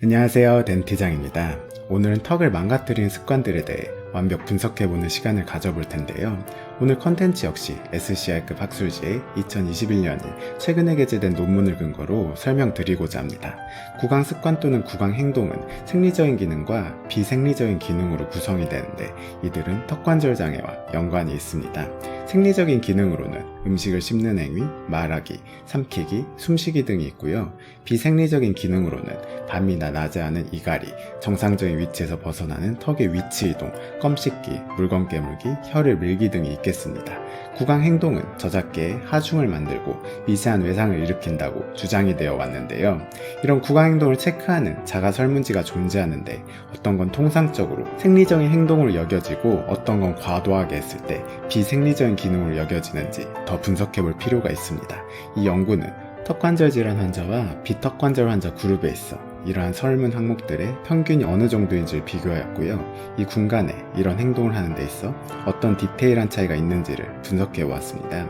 안녕하세요, 덴티장입니다. 오늘은 턱을 망가뜨리는 습관들에 대해 완벽 분석해보는 시간을 가져볼 텐데요. 오늘 컨텐츠 역시 SCI급 학술지의 2021년에 최근에 게재된 논문을 근거로 설명드리고자 합니다. 구강 습관 또는 구강 행동은 생리적인 기능과 비생리적인 기능으로 구성이 되는데 이들은 턱관절 장애와 연관이 있습니다. 생리적인 기능으로는 음식을 씹는 행위, 말하기, 삼키기, 숨쉬기 등이 있고요. 비생리적인 기능으로는 밤이나 낮에 하는 이갈이, 정상적인 위치에서 벗어나는 턱의 위치 이동, 껌 씹기, 물건 깨물기, 혀를 밀기 등이 있겠습니다. 구강 행동은 저작계에 하중을 만들고 미세한 외상을 일으킨다고 주장이 되어 왔는데요. 이런 구강 행동을 체크하는 자가 설문지가 존재하는데 어떤 건 통상적으로 생리적인 행동으로 여겨지고 어떤 건 과도하게 했을 때 비생리적인 기능으로 여겨지는지 더 분석해 볼 필요가 있습니다. 이 연구는 턱관절 질환 환자와 비턱관절 환자 그룹에 있어 이러한 설문 항목들의 평균이 어느 정도인지를 비교하였고요. 이 군간에 이런 행동을 하는 데 있어 어떤 디테일한 차이가 있는지를 분석해 보았습니다.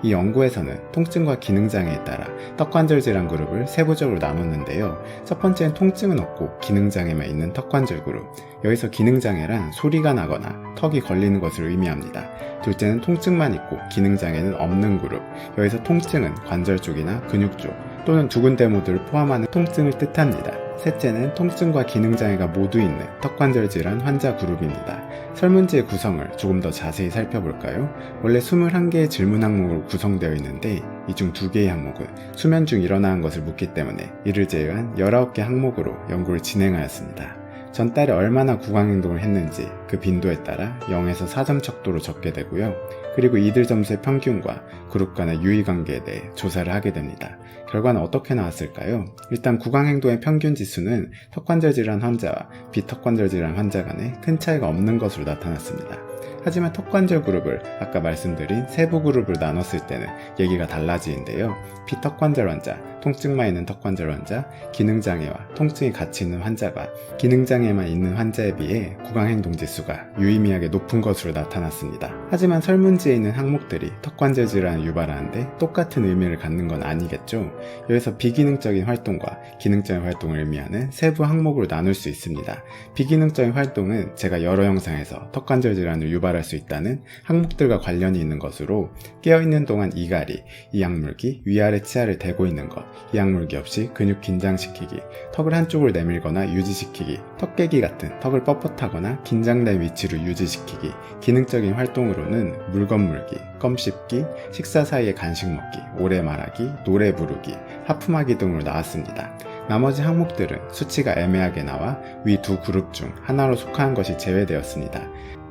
이 연구에서는 통증과 기능장애에 따라 턱관절 질환 그룹을 세부적으로 나눴는데요. 첫 번째는 통증은 없고 기능장애만 있는 턱관절 그룹. 여기서 기능장애란 소리가 나거나 턱이 걸리는 것을 의미합니다. 둘째는 통증만 있고 기능장애는 없는 그룹. 여기서 통증은 관절 쪽이나 근육 쪽 또는 두 군데 모두를 포함하는 통증을 뜻합니다. 셋째는 통증과 기능장애가 모두 있는 턱관절 질환 환자 그룹입니다. 설문지의 구성을 조금 더 자세히 살펴볼까요? 원래 21개의 질문 항목으로 구성되어 있는데 이 중 2개의 항목은 수면 중 일어나는 것을 묻기 때문에 이를 제외한 19개 항목으로 연구를 진행하였습니다. 전달에 얼마나 구강 행동을 했는지 그 빈도에 따라 0에서 4점 척도로 적게 되고요. 그리고 이들 점수의 평균과 그룹 간의 유의 관계에 대해 조사를 하게 됩니다. 결과는 어떻게 나왔을까요? 일단 구강 행동의 평균 지수는 턱관절 질환 환자와 비턱관절 질환 환자 간에 큰 차이가 없는 것으로 나타났습니다. 하지만 턱관절 그룹을 아까 말씀드린 세부 그룹을 나눴을 때는 얘기가 달라지는데요. 비턱관절 환자, 통증만 있는 턱관절 환자, 기능장애와 통증이 같이 있는 환자가 기능장애만 있는 환자에 비해 구강행동 지수가 유의미하게 높은 것으로 나타났습니다. 하지만 설문지에 있는 항목들이 턱관절 질환을 유발하는데 똑같은 의미를 갖는 건 아니겠죠. 여기서 비기능적인 활동과 기능적인 활동을 의미하는 세부 항목으로 나눌 수 있습니다. 비기능적인 활동은 제가 여러 영상에서 턱관절 질환을 유발할 수 있다는 항목들과 관련이 있는 것으로 깨어있는 동안 이갈이, 이악물기, 위아래 치아를 대고 있는 것, 이악물기 없이 근육 긴장시키기, 턱을 한쪽으로 내밀거나 유지시키기, 턱 깨기 같은 턱을 뻣뻣하거나 긴장된 위치로 유지시키기, 기능적인 활동으로는 물건 물기, 껌 씹기, 식사 사이에 간식 먹기, 오래 말하기, 노래 부르기, 하품하기 등으로 나왔습니다. 나머지 항목들은 수치가 애매하게 나와 위 두 그룹 중 하나로 속하는 것이 제외되었습니다.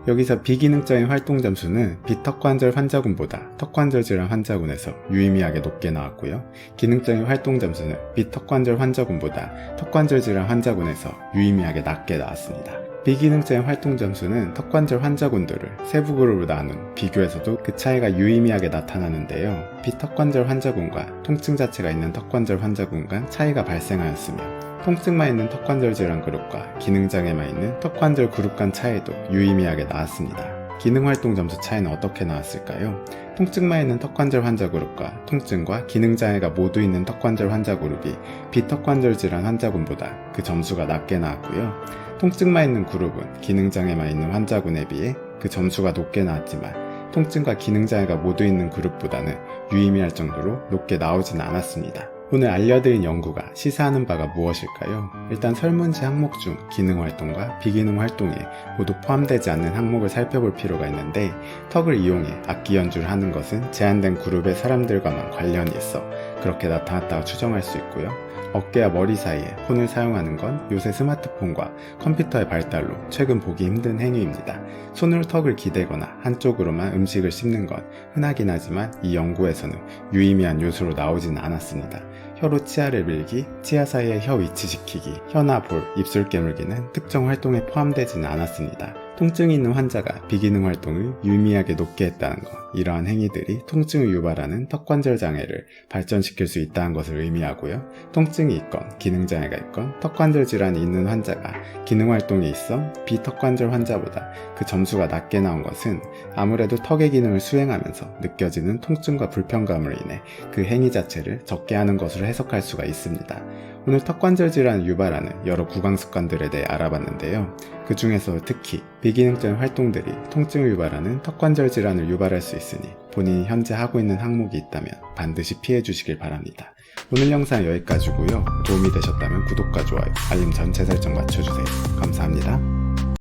여기서 비기능적인 활동 점수는 비턱관절 환자군보다 턱관절 질환 환자군에서 유의미하게 높게 나왔고요. 기능적인 활동 점수는 비턱관절 환자군보다 턱관절 질환 환자군에서 유의미하게 낮게 나왔습니다. 비기능적인 활동 점수는 턱관절 환자군들을 세부 그룹으로 나눈 비교에서도 그 차이가 유의미하게 나타나는데요. 비턱관절 환자군과 통증 자체가 있는 턱관절 환자군과 차이가 발생하였으며 통증만 있는 턱관절 질환 그룹과 기능장애만 있는 턱관절 그룹 간 차이도 유의미하게 나왔습니다. 기능활동 점수 차이는 어떻게 나왔을까요? 통증만 있는 턱관절 환자 그룹과 통증과 기능장애가 모두 있는 턱관절 환자 그룹이 비턱관절 질환 환자군보다 그 점수가 낮게 나왔고요. 통증만 있는 그룹은 기능장애만 있는 환자군에 비해 그 점수가 높게 나왔지만 통증과 기능장애가 모두 있는 그룹보다는 유의미할 정도로 높게 나오진 않았습니다. 오늘 알려드린 연구가 시사하는 바가 무엇일까요? 일단 설문지 항목 중 기능활동과 비기능활동에 모두 포함되지 않는 항목을 살펴볼 필요가 있는데 턱을 이용해 악기 연주를 하는 것은 제한된 그룹의 사람들과만 관련이 있어 그렇게 나타났다고 추정할 수 있고요. 어깨와 머리 사이에 폰을 사용하는 건 요새 스마트폰과 컴퓨터의 발달로 최근 보기 힘든 행위입니다. 손으로 턱을 기대거나 한쪽으로만 음식을 씹는 건 흔하긴 하지만 이 연구에서는 유의미한 요소로 나오진 않았습니다. 혀로 치아를 밀기, 치아 사이에 혀 위치시키기, 혀나 볼, 입술 깨물기는 특정 활동에 포함되지는 않았습니다. 통증이 있는 환자가 비기능 활동을 유의미하게 높게 했다는 것. 이러한 행위들이 통증을 유발하는 턱관절 장애를 발전시킬 수 있다는 것을 의미하고요. 통증이 있건 기능장애가 있건 턱관절 질환이 있는 환자가 기능활동에 있어 비턱관절 환자보다 그 점수가 낮게 나온 것은 아무래도 턱의 기능을 수행하면서 느껴지는 통증과 불편감으로 인해 그 행위 자체를 적게 하는 것으로 해석할 수가 있습니다. 오늘 턱관절 질환을 유발하는 여러 구강 습관들에 대해 알아봤는데요. 그 중에서 특히 비기능적인 활동들이 통증을 유발하는 턱관절 질환을 유발할 수 있으니 본인이 현재 하고 있는 항목이 있다면 반드시 피해 주시길 바랍니다. 오늘 영상 여기까지고요. 도움이 되셨다면 구독과 좋아요, 알림 전체 설정 맞춰주세요. 감사합니다.